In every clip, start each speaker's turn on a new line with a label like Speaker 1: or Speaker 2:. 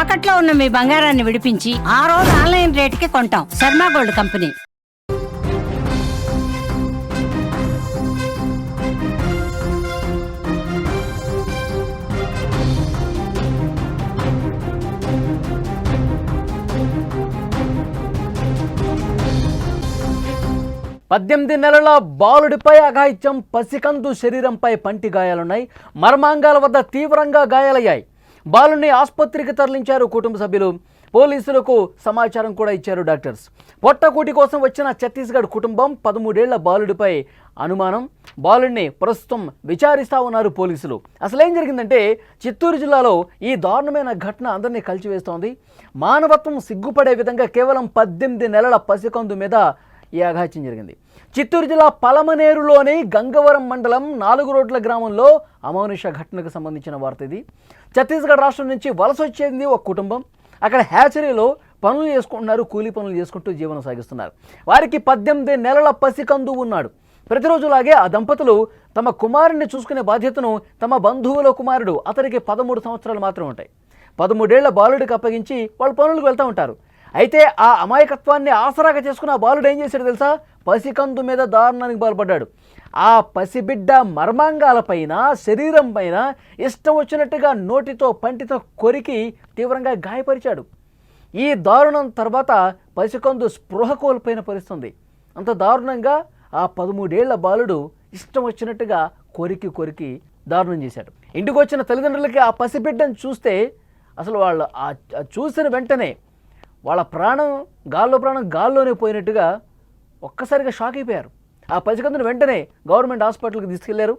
Speaker 1: తాకట్లో ఉన్న మీ బంగారాన్ని విడిపించి ఆ రోజు ఆన్లైన్ రేటుకి కొంటాం. Sharma gold company.
Speaker 2: పద్దెనిమిది నెలల బాలుడిపై అఘాయిత్యం, పసికందు శరీరంపై పంటి గాయాలున్నాయి. మర్మాంగాల వద్ద తీవ్రంగా గాయాలయ్యాయి. బాలుని ఆసుపత్రికి తరలించారు కుటుంబ సభ్యులు. పోలీసులకు సమాచారం కూడా ఇచ్చారు డాక్టర్స్. పొట్టకూటి కోసం వచ్చిన ఛత్తీస్గఢ్ కుటుంబం 13 ఏళ్ల బాలుడిపై అనుమానం. బాలుడిని ప్రస్తుతం విచారిస్తా ఉన్నారు పోలీసులు. అసలు ఏం జరిగిందంటే, చిత్తూరు జిల్లాలో ఈ దారుణమైన ఘటన అందరినీ కలిచివేస్తోంది. మానవత్వం సిగ్గుపడే విధంగా కేవలం 18 నెలల పసికందు మీద ఈ అఘాయిత్యం జరిగింది. చిత్తూరు జిల్లా పలమనేరులోని గంగవరం మండలం 4 రోడ్ల గ్రామంలో అమానుష ఘటనకు సంబంధించిన వార్త ఇది. ఛత్తీస్గఢ్ రాష్ట్రం నుంచి వలస వచ్చేది ఒక కుటుంబం. అక్కడ హ్యాచరీలో పనులు చేసుకుంటున్నారు, కూలీ పనులు చేసుకుంటూ జీవనం సాగిస్తున్నారు. వారికి 18 నెలల పసికందు ఉన్నాడు. ప్రతిరోజులాగే ఆ దంపతులు తమ కుమారుడిని చూసుకునే బాధ్యతను తమ బంధువుల కుమారుడు, అతనికి 13 సంవత్సరాలు మాత్రమే ఉంటాయి, 13 ఏళ్ల బాలుడికి అప్పగించి వాళ్ళు పనులకు వెళ్తూ ఉంటారు. అయితే ఆ అమాయకత్వాన్ని ఆసరాగా చేసుకున్న ఆ బాలుడు ఏం చేశాడు తెలుసా? పసికందు మీద దారుణానికి పాల్పడ్డాడు. ఆ పసిబిడ్డ మర్మాంగాలపైన, శరీరం పైన ఇష్టం వచ్చినట్టుగా నోటితో పంటితో కొరికి తీవ్రంగా గాయపరిచాడు. ఈ దారుణం తర్వాత పసికందు స్పృహ కోల్పోయిన పరిస్థితుంది. అంత దారుణంగా ఆ 13 ఏళ్ల బాలుడు ఇష్టం వచ్చినట్టుగా కొరికి దారుణం చేశాడు. ఇంటికి వచ్చిన తల్లిదండ్రులకి ఆ పసిబిడ్డను చూస్తే అసలు వాళ్ళు చూసిన వెంటనే వాళ్ళ ప్రాణం గాల్లోనే పోయినట్టుగా ఒక్కసారిగా షాక్ అయిపోయారు. ఆ పసికందును వెంటనే గవర్నమెంట్ హాస్పిటల్కి తీసుకెళ్లారు.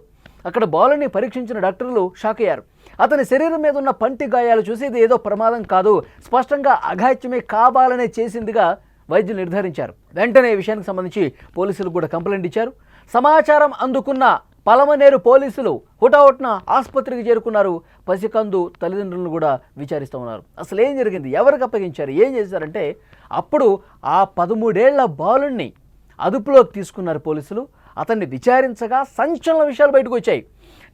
Speaker 2: అక్కడ బాలుని పరీక్షించిన డాక్టర్లు షాక్ అయ్యారు. అతని శరీరం మీద ఉన్న పంటి గాయాలు చూసి ఇది ఏదో ప్రమాదం కాదు, స్పష్టంగా అఘాయిత్యమే కావాలనే చేసిందిగా వైద్యులు నిర్ధారించారు. వెంటనే ఈ విషయానికి సంబంధించి పోలీసులు కూడా కంప్లైంట్ ఇచ్చారు. సమాచారం అందుకున్న పలమనేరు పోలీసులు హుటాహుటిన ఆసుపత్రికి చేరుకున్నారు. పసికందు తల్లిదండ్రులను కూడా విచారిస్తూ ఉన్నారు. అసలు ఏం జరిగింది, ఎవరికి అప్పగించారు, ఏం చేశారంటే, అప్పుడు ఆ 13 ఏళ్ల బాలుణ్ణి అదుపులోకి తీసుకున్నారు పోలీసులు. అతన్ని విచారించగా సంచలన విషయాలు బయటకు వచ్చాయి.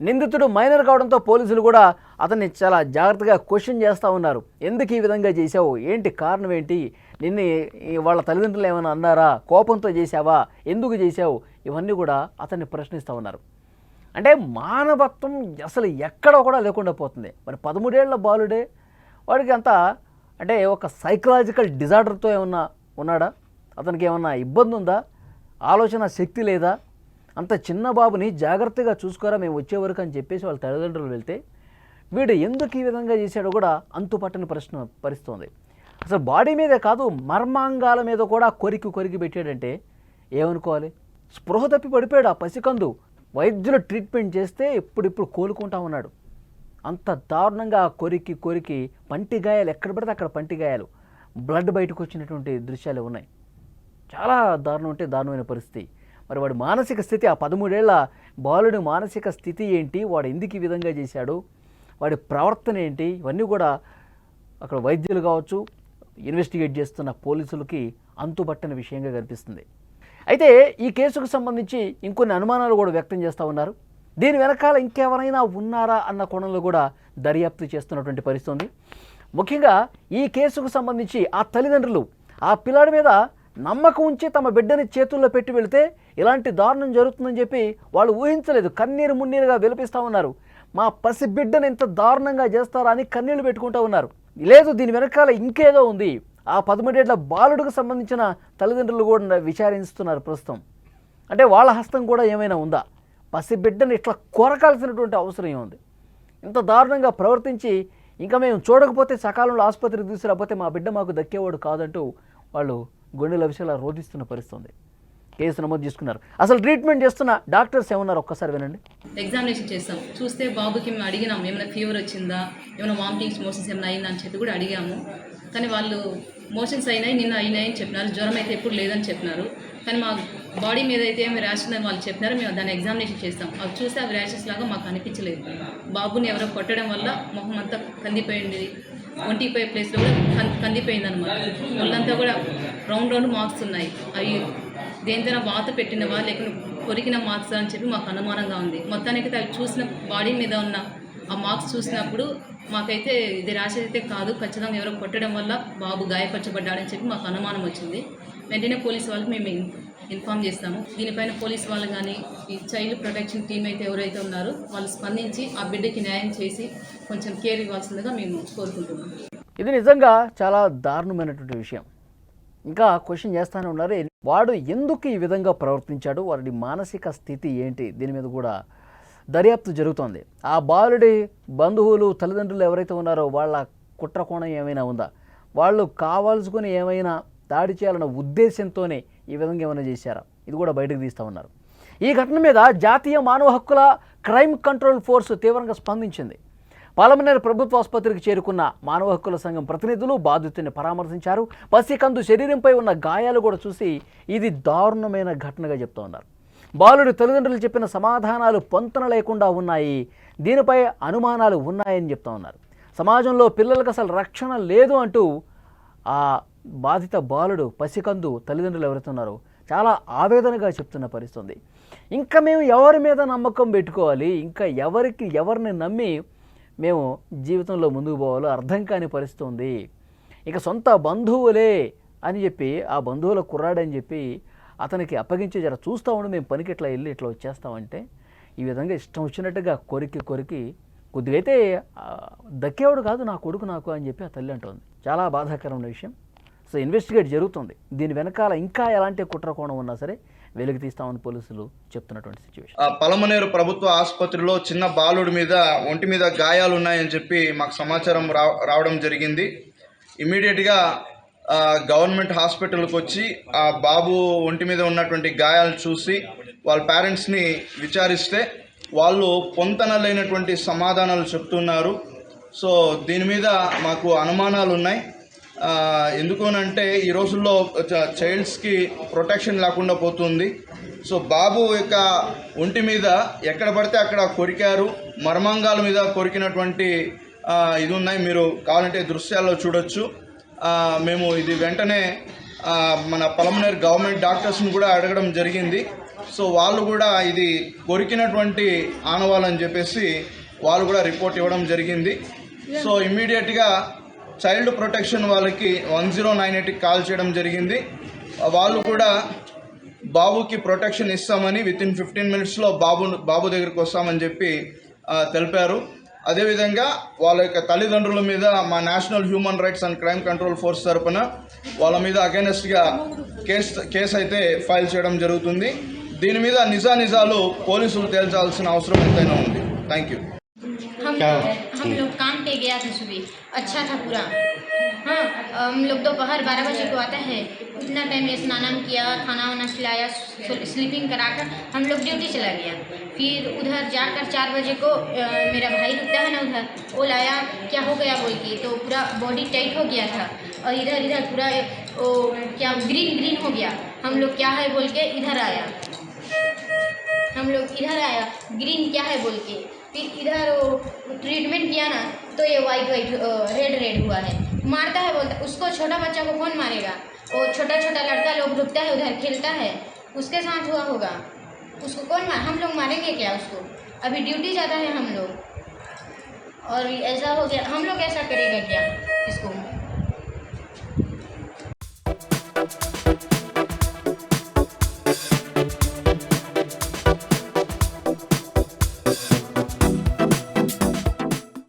Speaker 2: నిందితుడు మైనర్ కావడంతో పోలీసులు కూడా అతన్ని చాలా జాగ్రత్తగా క్వశ్చన్ చేస్తూ ఉన్నారు. ఎందుకు ఈ విధంగా చేశావు, ఏంటి కారణం ఏంటి, నిన్ను వాళ్ళ తల్లిదండ్రులు ఏమైనా అన్నారా, కోపంతో చేశావా, ఎందుకు చేశావు, ఇవన్నీ కూడా అతన్ని ప్రశ్నిస్తూ ఉన్నారు. అంటే మానవత్వం అసలు ఎక్కడ కూడా లేకుండా పోతుంది. మరి 13 ఏళ్ల బాలుడే, వాడికి అంత అంటే ఒక సైకలాజికల్ డిజార్డర్తో ఏమన్నా ఉన్నాడా, అతనికి ఏమన్నా ఇబ్బంది ఉందా, ఆలోచన శక్తి లేదా? అంత చిన్న బాబుని జాగ్రత్తగా చూసుకోరా మేము వచ్చే వరకు అని చెప్పేసి వాళ్ళ తల్లిదండ్రులు వెళ్తే వీడు ఎందుకు ఈ విధంగా చేశాడో కూడా అంతుపట్టని పరిస్థితుంది. అసలు బాడీ మీదే కాదు, మర్మాంగాల మీద కూడా కొరికి పెట్టాడంటే ఏమనుకోవాలి? స్పృహ తప్పి పడిపోయాడు ఆ పసికందు. వైద్యులు ట్రీట్మెంట్ చేస్తే ఇప్పుడు కోలుకుంటా ఉన్నాడు. అంత దారుణంగా కొరికి పంటి గాయాలు, ఎక్కడ పడితే అక్కడ పంటి గాయాలు, బ్లడ్ బయటకు వచ్చినటువంటి దృశ్యాలు ఉన్నాయి. చాలా దారుణం అంటే దారుణమైన పరిస్థితి. మరి వాడి మానసిక స్థితి, ఆ 13 ఏళ్ల బాలుడి మానసిక స్థితి ఏంటి, వాడు ఎందుకు ఈ విధంగా చేశాడు, వాడి ప్రవర్తన ఏంటి, ఇవన్నీ కూడా అక్కడ వైద్యులు కావచ్చు, ఇన్వెస్టిగేట్ చేస్తున్న పోలీసులకి అంతుపట్టని విషయంగా కనిపిస్తుంది. అయితే ఈ కేసుకు సంబంధించి ఇంకొన్ని అనుమానాలు కూడా వ్యక్తం చేస్తూ ఉన్నారు. దీని వెనకాల ఇంకెవరైనా ఉన్నారా అన్న కోణంలో కూడా దర్యాప్తు చేస్తున్నటువంటి పరిస్థితి ఉంది. ముఖ్యంగా ఈ కేసుకు సంబంధించి ఆ తల్లిదండ్రులు ఆ పిల్లాడి మీద నమ్మకం ఉంచి తమ బిడ్డని చేతుల్లో పెట్టి వెళితే ఇలాంటి దారుణం జరుగుతుందని చెప్పి వాళ్ళు ఊహించలేదు. కన్నీరు మున్నీరుగా విలపిస్తూ ఉన్నారు. మా పసి బిడ్డను ఇంత దారుణంగా చేస్తారా అని కన్నీళ్లు పెట్టుకుంటూ ఉన్నారు. లేదు, దీని వెనకాల ఇంకేదో ఉంది. ఆ 13 ఏళ్ల బాలుడికి సంబంధించిన తల్లిదండ్రులు కూడా విచారిస్తున్నారు ప్రస్తుతం. అంటే వాళ్ళ హస్తం కూడా ఏమైనా ఉందా, పసిబిడ్డను ఇట్లా కొరకాల్సినటువంటి అవసరం ఏముంది, ఇంత దారుణంగా ప్రవర్తించి ఇంకా మేము చూడకపోతే సకాలంలో ఆసుపత్రికి తీసుకురాకపోతే మా బిడ్డ మాకు దక్కేవాడు కాదంటూ వాళ్ళు గుండెల విషయాలు రోధిస్తున్న పరిస్థితుంది. కేసు నమోదు చేసుకున్నారు. అసలు ట్రీట్మెంట్ చేస్తున్న డాక్టర్స్ ఏమన్నారు ఒక్కసారి వినండి.
Speaker 3: ఎగ్జామినేషన్ చేస్తాం, చూస్తే బాబుకి మేము అడిగినాము ఏమైనా ఫీవర్ వచ్చిందా, ఏమైనా వామిటింగ్స్ మోషన్స్ ఏమైనా అయిందా అని చెప్పి కూడా అడిగాము. కానీ వాళ్ళు మోషన్స్ అయినాయి, నిన్న అయినాయి అని చెప్పినారు, జ్వరం అయితే ఎప్పుడు లేదని చెప్పినారు. కానీ మా బాడీ మీద అయితే ఏమి ర్యాష్ ఉందని వాళ్ళు చెప్పినారు. మేము దాన్ని ఎగ్జామినేషన్ చేస్తాం. అవి చూస్తే అవి ర్యాషెస్ లాగా మాకు అనిపించలేదు. బాబుని ఎవరో కొట్టడం వల్ల మొహం అంతా కందిపోయింది, ఒంటిపోయే ప్లేస్లో కూడా కందిపోయింది అనమాట. ఒళ్ళంతా కూడా రౌండ్ మార్క్స్ ఉన్నాయి. అవి దేనితోనైనా వాత పెట్టినవా లేకుంటే కొరికిన మార్క్స్ అని చెప్పి మాకు అనుమానంగా ఉంది. మొత్తానికి అవి చూసిన బాడీ మీద ఉన్న ఆ మార్క్స్ చూసినప్పుడు మాకైతే ఇది రాసేదైతే కాదు, ఖచ్చితంగా ఎవరో కొట్టడం వల్ల బాబు గాయపరచబడ్డాడని చెప్పి మాకు అనుమానం వచ్చింది. వెంటనే పోలీస్ వాళ్ళకి మేము ఇన్ఫామ్ చేస్తాము. దీనిపైన పోలీస్ వాళ్ళు కానీ ఈ చైల్డ్ ప్రొటెక్షన్ టీం అయితే ఎవరైతే ఉన్నారో వాళ్ళు స్పందించి ఆ బిడ్డకి న్యాయం చేసి కొంచెం కేర్ ఇవ్వాల్సిందిగా మేము కోరుకుంటున్నాం.
Speaker 2: ఇది నిజంగా చాలా దారుణమైనటువంటి విషయం. ఇంకా క్వశ్చన్ చేస్తూనే ఉన్నారు, వాడు ఎందుకు ఈ విధంగా ప్రవర్తించాడు, వాడి మానసిక స్థితి ఏంటి, దీని మీద కూడా దర్యాప్తు జరుగుతోంది. ఆ బాలుడి బంధువులు తల్లిదండ్రులు ఎవరైతే ఉన్నారో వాళ్ళ కుట్ర కోణం ఏమైనా ఉందా, వాళ్ళు కావాల్సుకుని ఏమైనా దాడి చేయాలన్న ఉద్దేశంతోనే ఈ విధంగా ఏమైనా చేశారా, ఇది కూడా బయటకు తీస్తూ ఉన్నారు. ఈ ఘటన మీద జాతీయ మానవ హక్కుల క్రైమ్ కంట్రోల్ ఫోర్స్ తీవ్రంగా స్పందించింది. పాలమనేరు ప్రభుత్వ ఆసుపత్రికి చేరుకున్న మానవ హక్కుల సంఘం ప్రతినిధులు బాధితుని పరామర్శించారు. పసికందు శరీరంపై ఉన్న గాయాలు కూడా చూసి ఇది దారుణమైన ఘటనగా చెప్తూ ఉన్నారు. బాలుడి తల్లిదండ్రులు చెప్పిన సమాధానాలు పొంతన లేకుండా ఉన్నాయి, దీనిపై అనుమానాలు ఉన్నాయని చెప్తా ఉన్నారు. సమాజంలో పిల్లలకు అసలు రక్షణ లేదు అంటూ ఆ బాధిత బాలుడు పసికందు తల్లిదండ్రులు ఎవరైతే ఉన్నారో చాలా ఆవేదనగా చెప్తున్న పరిస్థితి. ఇంకా మేము ఎవరి మీద నమ్మకం పెట్టుకోవాలి, ఇంకా ఎవరిని నమ్మి మేము జీవితంలో ముందుకు పోవాలో అర్థం కాని పరిస్థితి ఉంది. ఇక సొంత బంధువులే అని చెప్పి ఆ బంధువుల కుర్రాడని చెప్పి అతనికి అప్పగించి జర చూస్తూ ఉండి మేము పనికి ఇట్లా వెళ్ళి ఇట్లా వచ్చేస్తామంటే ఈ విధంగా ఇష్టం వచ్చినట్టుగా కొరికి కొద్దిగా అయితే దక్కేవాడు కాదు నా కొడుకు నాకు అని చెప్పి ఆ తల్లి అంటుంది. చాలా బాధాకరమైన విషయం. సో ఇన్వెస్టిగేట్ జరుగుతుంది, దీని వెనకాల ఇంకా ఎలాంటి కుట్ర కోణం ఉన్నా సరే వెలికి తీస్తామని పోలీసులు చెప్తున్నటువంటి సిచ్యువేషన్.
Speaker 4: పలమనేరు ప్రభుత్వ ఆసుపత్రిలో చిన్న బాలుడి మీద ఒంటి మీద గాయాలు ఉన్నాయని చెప్పి మాకు సమాచారం రావడం జరిగింది. ఇమీడియట్గా గవర్నమెంట్ హాస్పిటల్కి వచ్చి ఆ బాబు ఒంటి మీద ఉన్నటువంటి గాయాలు చూసి వాళ్ళ పేరెంట్స్ని విచారిస్తే వాళ్ళు పొంతన లేనటువంటి సమాధానాలు చెప్తున్నారు. సో దీని మీద మాకు అనుమానాలు ఉన్నాయి. ఎందుకనంటే ఈ రోజుల్లో చైల్డ్స్కి ప్రొటెక్షన్ లేకుండా పోతుంది. సో బాబు యొక్క ఒంటి మీద ఎక్కడ పడితే అక్కడ కొరికారు, మర్మాంగాల మీద కొరికినటువంటి ఇది ఉన్నాయి, మీరు కావాలంటే దృశ్యాల్లో చూడొచ్చు. మేము ఇది వెంటనే మన పలమనేరు గవర్నమెంట్ డాక్టర్స్ని కూడా అడగడం జరిగింది. సో వాళ్ళు కూడా ఇది కొరికినటువంటి ఆనవాళ్ళని చెప్పేసి వాళ్ళు కూడా రిపోర్ట్ ఇవ్వడం జరిగింది. సో ఇమ్మీడియట్గా చైల్డ్ ప్రొటెక్షన్ వాళ్ళకి 1098కి కాల్ చేయడం జరిగింది. వాళ్ళు కూడా బాబుకి ప్రొటెక్షన్ ఇస్తామని వితిన్ 15 మినిట్స్లో బాబు దగ్గరికి వస్తామని చెప్పి తెలిపారు. అదేవిధంగా వాళ్ళ యొక్క తల్లిదండ్రుల మీద మా national human rights and crime control force తరపున వాళ్ళ మీద అగైనెస్ట్గా కేసు అయితే ఫైల్ చేయడం జరుగుతుంది. దీని మీద నిజాలు పోలీసులు తేల్చాల్సిన అవసరం ఎంతైనా ఉంది. Thank you.
Speaker 5: हम लोग काम पे गया था सुबह, अच्छा था पूरा। हाँ, हम लोग दोपहर 12 बजे को आता है, उतना टाइम में स्नान किया, खाना वाना खिलाया, स्लीपिंग कराकर हम लोग ड्यूटी चला गया। फिर उधर जाकर 4 बजे को मेरा भाई रुकता है ना उधर, वो लाया क्या हो गया बोल के, तो पूरा बॉडी टाइट हो गया था और इधर पूरा वो क्या ग्रीन हो गया। हम लोग क्या है बोल के इधर आया, ग्रीन क्या है बोल के, फिर इधर वो ट्रीटमेंट किया ना तो ये वाइट रेड हुआ है, मारता है बोलता। उसको छोटा बच्चा को कौन मारेगा, वो छोटा लड़का लोग रुकता है उधर खेलता है, उसके साथ हुआ होगा, उसको कौन हम लोग मारेंगे क्या उसको? अभी ड्यूटी जाता है हम लोग और ऐसा हो गया, हम लोग ऐसा करेगा क्या इसको?